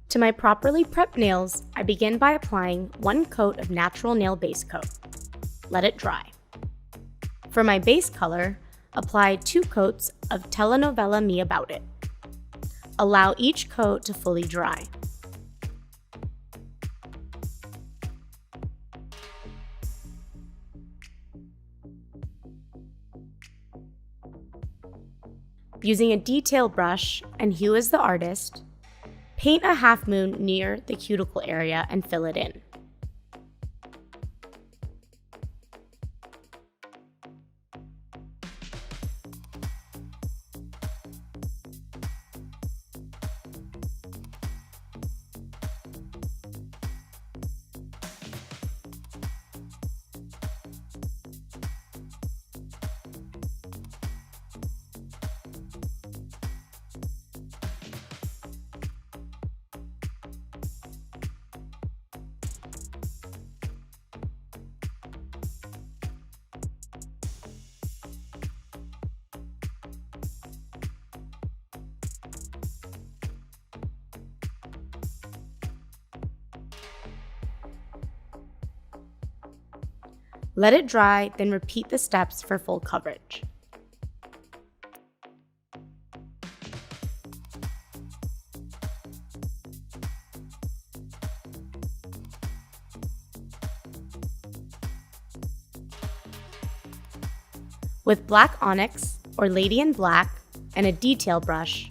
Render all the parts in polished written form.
To my properly prepped nails, I begin by applying 1 coat of natural nail base coat. Let it dry. For my base color, apply 2 coats of Telenovela Me About It. Allow each coat to fully dry. Using a detail brush and hue as the artist, paint a half moon near the cuticle area and fill it in. Let it dry, then repeat the steps for full coverage. With black onyx or lady in black and a detail brush,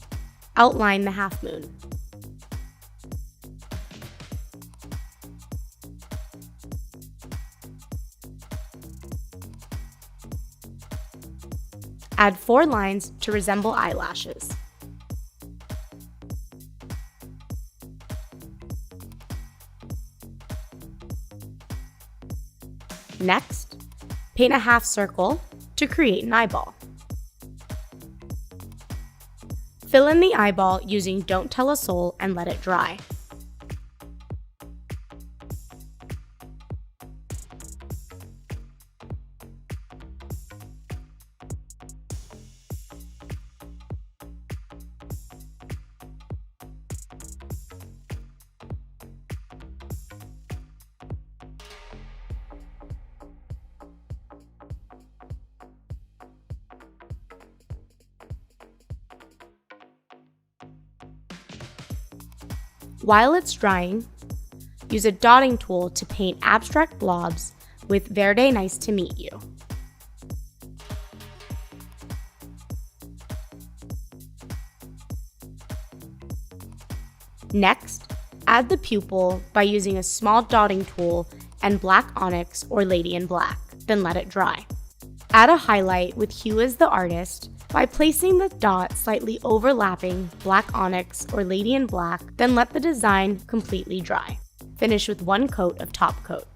outline the half moon. Add 4 lines to resemble eyelashes. Next, paint a half circle to create an eyeball. Fill in the eyeball using Don't Tell a Soul and let it dry. While it's drying, use a dotting tool to paint abstract blobs with Verde Nice to Meet You. Next, add the pupil by using a small dotting tool and black onyx or lady in black, then let it dry. Add a highlight with hue as the artist by placing the dot slightly overlapping black onyx or lady in black, then let the design completely dry. Finish with 1 coat of top coat.